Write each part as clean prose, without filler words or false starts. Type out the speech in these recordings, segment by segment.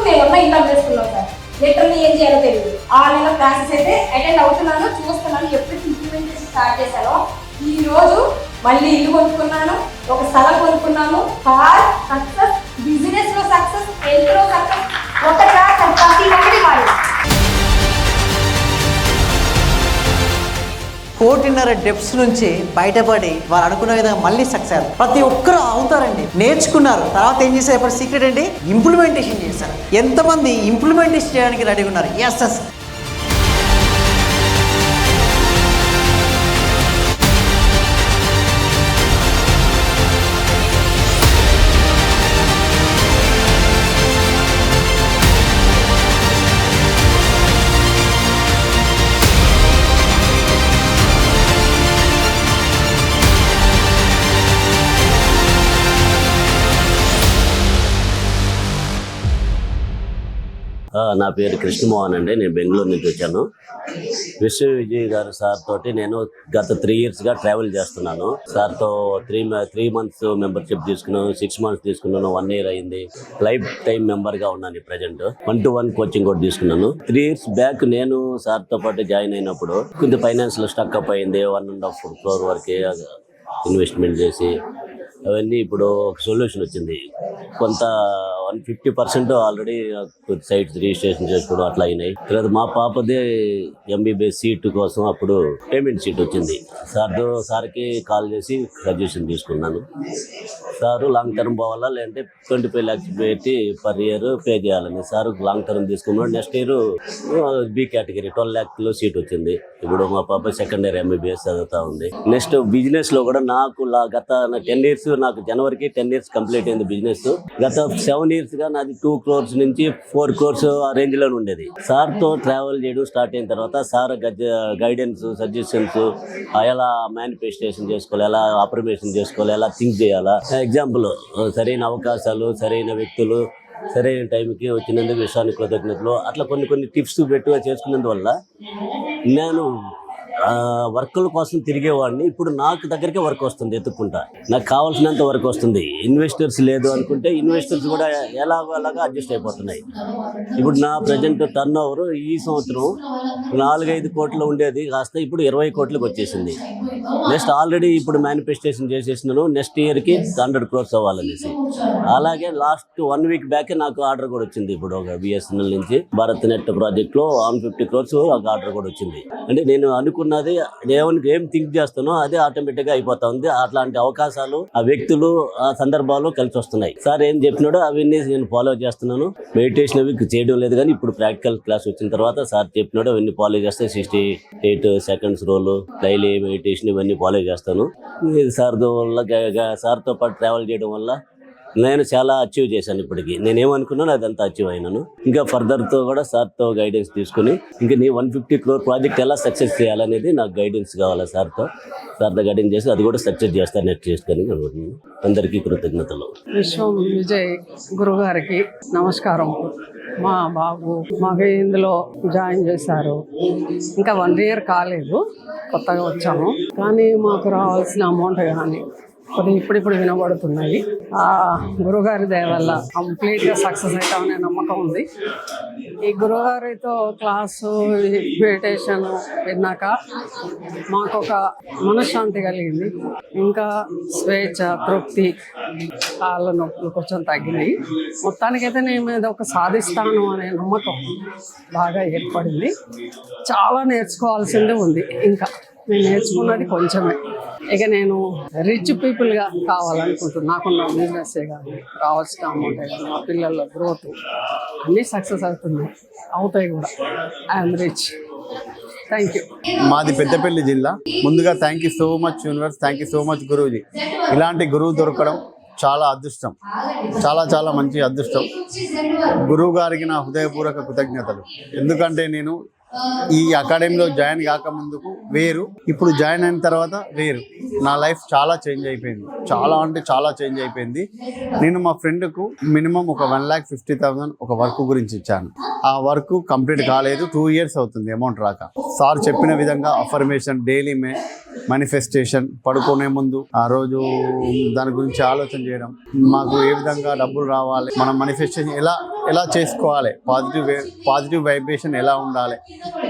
మేమున్న ఇన్కమ్ చేసుకున్నాం sir. Literally ఏం చేయాలో తెలియదు. 6 నెలల క్లాసెస్ అయితే అటెండ్ అవుతున్నాను, చూస్తున్నాను. ఎప్పుడు ఇంప్లిమెంటేషన్ స్టార్ట్ చేశానో ఈ రోజు మళ్ళీ ఇల్లు కొనుక్కున్నాను, ఒక స్థలం కొనుక్కున్నాను. కార్ సక్సెస్, బిజినెస్ లో సక్సెస్, హెల్త్ లో సక్సెస్, ఒకటా ప్రతి ఒక్కటి వాడు. 1.5 కోటి డెప్స్ నుంచి బయటపడి వారు అనుకున్న విధంగా మళ్ళీ సక్సెస్ ప్రతి ఒక్కరు అవుతారండి. నేర్చుకున్నారు, తర్వాత ఏం చేశారు? ఇప్పుడు సీక్రెట్ ఏంటి? ఇంప్లిమెంటేషన్ చేశారు. ఎంతమంది ఇంప్లిమెంటేషన్ చేయడానికి రెడీగా ఉన్నారు? ఎస్. నా పేరు కృష్ణమోహన్ అండి. నేను బెంగళూరు నుంచి వచ్చాను. విశ్వ విజయ్ గారు సార్ తోటి నేను గత 3 yearsగా ట్రావెల్ చేస్తున్నాను. సార్తో 3 months మెంబర్షిప్ తీసుకున్నాను, 6 months తీసుకున్నాను, 1 year అయింది. లైఫ్ టైం మెంబర్గా ఉన్నాను. ప్రజెంట్ 1-to-1 కోచింగ్ కూడా తీసుకున్నాను. 3 years బ్యాక్ నేను సార్తో పాటు జాయిన్ అయినప్పుడు కొంచెం ఫైనాన్స్లో స్టక్ అప్ అయింది. 1.5 crore వరకే ఇన్వెస్ట్మెంట్ చేసి అవన్నీ ఇప్పుడు ఒక సొల్యూషన్ వచ్చింది. కొంత 150% ఆల్రెడీ సైట్స్ రిజిస్ట్రేషన్ చేసుకోవడం అట్లా అయినాయి. తర్వాత మా పాపదే MBBS సీట్ కోసం అప్పుడు పేమెంట్ సీట్ వచ్చింది. సార్కి కాల్ చేసి సజెషన్ తీసుకున్నాను. సారు లాంగ్ టర్మ్ పోవాలా లేదంటే 25 lakhs పెట్టి per year పే చేయాలని. సార్ లాంగ్ టర్మ్ తీసుకున్నాడు. Next year B category 12 lakhs seat వచ్చింది. ఇప్పుడు మా పాప 2nd year MBBS చదువుతా ఉంది. నెక్స్ట్ బిజినెస్ లో కూడా నాకు గత 10 years, నాకు జనవరికి 10 years కంప్లీట్ అయింది బిజినెస్. గత 7 yearsగా నాది 2 crores నుంచి 4 crores ఆ రేంజ్ లో ఉండేది. సార్ తో ట్రావెల్ చేయడం స్టార్ట్ అయిన తర్వాత సార్ గైడెన్స్, సజెషన్స్, ఎలా మేనిఫెస్టేషన్ చేసుకోవాలి, ఎలా అప్రిమేషన్ చేసుకోవాలి, ఎలా థింక్ చేయాలా, ఎగ్జాంపుల్ సరైన అవకాశాలు, సరైన వ్యక్తులు సరైన టైంకి వచ్చినందుకు విషయానికి కృతజ్ఞతలు, అట్లా కొన్ని టిప్స్ పెట్టుగా చేసుకున్నందువల్ల నేను వర్కుల కోసం తిరిగేవాడిని. ఇప్పుడు నాకు దగ్గరికి వర్క్ వస్తుంది, ఎత్తుక్కుంటా నాకు కావాల్సినంత వర్క్ వస్తుంది. ఇన్వెస్టర్స్ లేదు అనుకుంటే ఇన్వెస్టర్స్ కూడా అలాగా అడ్జస్ట్ అయిపోతున్నాయి. ఇప్పుడు నా ప్రజెంట్ టర్న్ ఓవర్ ఈ సంవత్సరం 4-5 కోట్లు ఉండేది కాస్త ఇప్పుడు 20 కోట్లకు వచ్చేసింది. నెక్స్ట్ ఆల్రెడీ ఇప్పుడు మేనిఫెస్టేషన్ చేసేసినాను, నెక్స్ట్ ఇయర్కి 100 crores అవ్వాలనేసి. అలాగే లాస్ట్ 1 week బ్యాక్ నాకు ఆర్డర్ కూడా వచ్చింది. ఇప్పుడు ఒక BSNL నుంచి భారత్ నెట్ ప్రాజెక్ట్ లో 150 crores ఒక ఆర్డర్ కూడా వచ్చింది. అంటే నేను అనుకున్నది ఏం థింక్ చేస్తానో అదే ఆటోమేటిక్ గా అయిపోతా ఉంది. అట్లాంటి అవకాశాలు, ఆ వ్యక్తులు, ఆ సందర్భాలు కలిసి వస్తున్నాయి. సార్ ఏం చెప్పినాడో అవన్నీ నేను ఫాలో చేస్తున్నాను. మెడిటేషన్ అవి చేయడం లేదు, కానీ ఇప్పుడు ప్రాక్టికల్ క్లాస్ వచ్చిన తర్వాత సార్ చెప్పినాడో అవన్నీ ఫాలో చేస్తే 68 seconds రోల్, డైలీ మెడిటేషన్ ఇవన్నీ ఫాలో చేస్తాను. సార్తో పాటు ట్రావెల్ చేయడం వల్ల నేను చాలా అచీవ్ చేశాను. ఇప్పటికి నేనేమనుకున్నాను అదంతా అచీవ్ అయినాను. ఇంకా ఫర్దర్తో కూడా సార్తో గైడెన్స్ తీసుకుని ఇంకా నీ 150 crore ప్రాజెక్ట్ ఎలా సక్సెస్ చేయాలనేది నాకు గైడెన్స్ కావాలి. సార్తో గైడెన్స్ చేసి అది కూడా సక్సెస్ చేస్తాను, నెట్ చేసుకొని. అందరికీ కృతజ్ఞతలు. విశ్వం విజయ్ గురుగారికి నమస్కారం. మా బాబు మాకు ఇందులో జాయిన్ చేశారు. ఇంకా 1 year కాలేదు, కొత్తగా వచ్చాము. కానీ మాకు రావాల్సిన అమౌంట్ కానీ ఇప్పుడు వినబడుతున్నాయి. ఆ గురుగారి దయ వల్ల కంప్లీట్గా సక్సెస్ అవుతామనే నమ్మకం ఉంది. ఈ గురుగారితో క్లాసు, మెడిటేషన్ విన్నాక మాకు ఒక మనశ్శాంతి కలిగింది. ఇంకా స్వేచ్ఛ, తృప్తి, కాళ్ళ నొప్పులు కొంచెం తగ్గినాయి. మొత్తానికైతే నేను మీద ఒక సాధిస్తాను అనే నమ్మకం బాగా ఏర్పడింది. చాలా నేర్చుకోవాల్సింది ఉంది. ఇంకా నేను నేర్చుకున్నది కొంచెమే. ఇక నేను రిచ్ పీపుల్గా కావాలనుకుంటున్నాను. నాకున్న బిజినెస్సే కానీ, రావాల్సిన అమౌంట్ కానీ, మా పిల్లల గ్రోత్ అన్నీ సక్సెస్ అవుతాయి కూడా. I'm rich. Thank you. మాది పెద్దపల్లి జిల్లా. ముందుగా thank you so much universe, thank you so much Guruji. ఇలాంటి గురువు దొరకడం చాలా అదృష్టం, చాలా మంచి అదృష్టం. గురువు గారికి నా హృదయపూర్వక కృతజ్ఞతలు. ఎందుకంటే నేను ఈ అకాడమీలో జాయిన్ కాకముందుకు వేరు, ఇప్పుడు జాయిన్ అయిన తర్వాత వేరు. నా లైఫ్ చాలా చేంజ్ అయిపోయింది, చాలా చేంజ్ అయిపోయింది. నేను మా ఫ్రెండ్కు మినిమం ఒక 1,50,000 ఒక వర్క్ గురించి ఇచ్చాను. ఆ వర్క్ కంప్లీట్ కాలేదు, 2 years అవుతుంది అమౌంట్ రాక. సార్ చెప్పిన విధంగా అఫర్మేషన్, డైలీ మేనిఫెస్టేషన్, పడుకునే ముందు ఆ రోజు దాని గురించి ఆలోచన చేయడం, మాకు ఏ విధంగా డబ్బులు రావాలి, మనం మేనిఫెస్టేషన్ ఎలా ఎలా చేసుకోవాలి, పాజిటివ్ వైబ్రేషన్ ఎలా ఉండాలి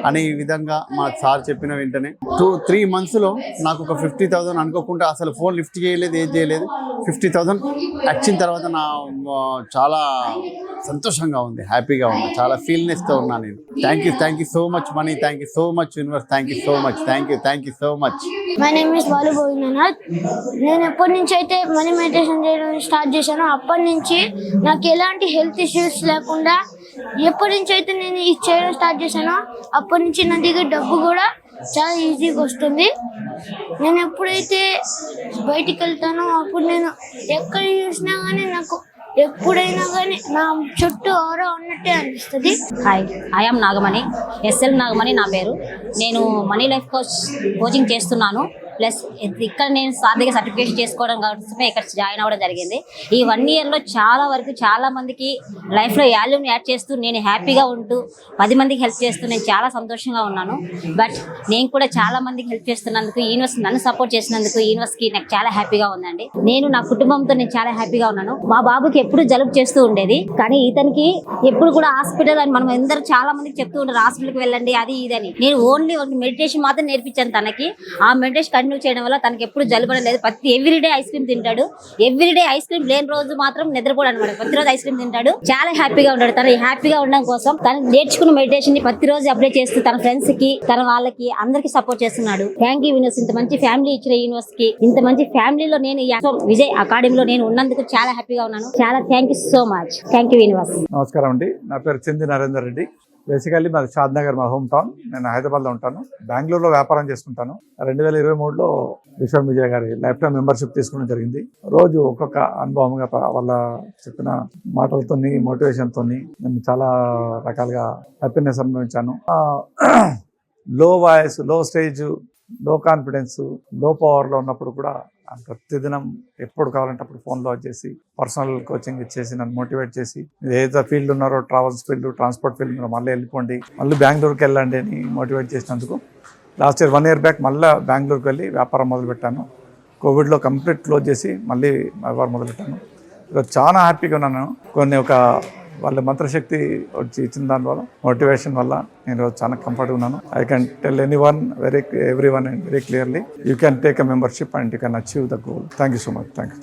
అనే విధంగా మా సార్ చెప్పిన వెంటనే 2-3 మంత్స్లో నాకు ఒక 50,000 అనుకోకుండా, అసలు ఫోన్ లిఫ్ట్ చేయలేదు, ఏం చేయలేదు, 50,000 వచ్చిన తర్వాత నా చాలా సంతోషంగా ఉంది, హ్యాపీగా ఉంది, చాలా ఫీల్నెస్తో ఉన్నాను నేను. Thank you so much money, thank you so much universe, thank you so much, thank you so much. My name is Balu Govindanath. నేను ఎప్పటి నుంచి అయితే మనీ మెడిటేషన్ చేయడం స్టార్ట్ చేశానో అప్పటి నుంచి నాకు ఎలాంటి హెల్త్ ఇష్యూస్ లేకుండా, ఎప్పటి నుంచి అయితే నేను ఇది చేయడం స్టార్ట్ చేశానో అప్పటి నుంచి నా దగ్గర డబ్బు కూడా చాలా ఈజీగా వస్తుంది. నేను ఎప్పుడైతే బయటికి వెళ్తానో అప్పుడు నేను ఎక్కడ చూసినా కానీ నాకు ఎప్పుడైనా కానీ నా చుట్టూ ఎవరో ఉన్నట్టే అనిపిస్తుంది. Hi, I'm Nagamani, S L Nagamani నా పేరు. నేను మనీ లైఫ్ కోచింగ్ చేస్తున్నాను. ప్లస్ ఇక్కడ నేను సార్ దగ్గర సర్టిఫికేషన్ చేసుకోవడం కోసమే ఇక్కడ జాయిన్ అవ్వడం జరిగింది. ఈ 1 yearలో చాలా వరకు చాలా మందికి లైఫ్లో వాల్యూని యాడ్ చేస్తూ నేను హ్యాపీగా ఉంటూ 10 మందికి హెల్ప్ చేస్తూ నేను చాలా సంతోషంగా ఉన్నాను. బట్ నేను కూడా చాలా మందికి హెల్ప్ చేస్తున్నందుకు, యూనివర్స్ నన్ను సపోర్ట్ చేసినందుకు యూనివర్స్కి నాకు చాలా హ్యాపీగా ఉందండి. నేను నా కుటుంబంతో నేను చాలా హ్యాపీగా ఉన్నాను. మా బాబుకి ఎప్పుడు జలుబు చేస్తూ ఉండేది, కానీ ఇతనికి ఎప్పుడు కూడా హాస్పిటల్ అని మనం అందరూ చాలా మందికి చెప్తూ ఉంటారు, హాస్పిటల్కి వెళ్ళండి అది ఇదని. నేను ఓన్లీ ఒక మెడిటేషన్ మాత్రం నేర్పించాను తనకి. ఆ మెడిటేషన్ కంటిన్యూ చేయడం వల్ల తనకి ఎప్పుడు జలుబడం లేదు. ఎవ్రీడే ఐస్ క్రీమ్ తింటాడు. ఎవ్రీడే ఐస్ క్రీమ్ లేని రోజు మాత్రం నిద్రపోడు అనమాట. ప్రతిరోజు ఐస్ క్రీమ్ తింటాడు. చాలా హ్యాపీగా ఉంటాడు. తను హ్యాపీగా ఉండడం కోసం తను నేర్చుకున్న మెడిటేషన్ ని ప్రతిరోజు అప్లై చేస్తూ తన ఫ్రెండ్స్ కి, తన వాళ్ళకి అందరికి సపోర్ట్ చేస్తున్నాడు. థ్యాంక్ యూ యూనివర్స్, ఇంత మంచి ఫ్యామిలీ ఇచ్చిన యూనివర్స్ కి. ఇంత మంచి ఫ్యామిలీలో నేను విజయ్ అకాడమీలో నేను ఉన్నందుకు చాలా హ్యాపీగా ఉన్నాను. చాలా thank you so much. Thank you universe. నమస్కారం అండి, నా పేరు చింది నరేందర్ రెడ్డి. బేసికల్లీ మాది షాద్ నగర్, మా హోమ్ టౌన్. నేను హైదరాబాద్లో ఉంటాను. బెంగళూరులో వ్యాపారం చేసుకుంటాను. 2023లో విశ్వం విజయ్ గారి లైఫ్ టైం మెంబర్షిప్ తీసుకోవడం జరిగింది. రోజు ఒక్కొక్క అనుభవంగా వాళ్ళ చెప్పిన మాటలతో, మోటివేషన్తో నేను చాలా రకాలుగా హ్యాపీనెస్ అనుభవించాను. లో వాయిస్, లో స్టేజ్, లో కాన్ఫిడెన్స్, లో పవర్లో ఉన్నప్పుడు కూడా ప్రతిదినం ఎప్పుడు కావాలంటే అప్పుడు ఫోన్లో వచ్చేసి పర్సనల్ కోచింగ్ ఇచ్చేసి నన్ను మోటివేట్ చేసి, ఏదైతే ఫీల్డ్ ఉన్నారో, ట్రావెల్స్ ఫీల్డ్, ట్రాన్స్పోర్ట్ ఫీల్డ్ ఉన్నారో మళ్ళీ వెళ్ళిపోండి, మళ్ళీ బెంగళూరుకి వెళ్ళండి అని మోటివేట్ చేసినందుకు లాస్ట్ ఇయర్ 1 year బ్యాక్ మళ్ళీ బెంగళూరుకి వెళ్ళి వ్యాపారం మొదలుపెట్టాను. కోవిడ్లో కంప్లీట్ క్లోజ్ చేసి మళ్ళీ వ్యాపారం మొదలుపెట్టాను. ఈరోజు చాలా హ్యాపీగా ఉన్నాను. కొన్ని వాళ్ళ మంత్రశక్తి వచ్చి ఇచ్చిన దాని వల్ల, మోటివేషన్ వల్ల నేను చాలా కంఫర్ట్గా ఉన్నాను. I can tell every one very clearly, you can take a membership and you can achieve the goal. Thank you so much. Thank you.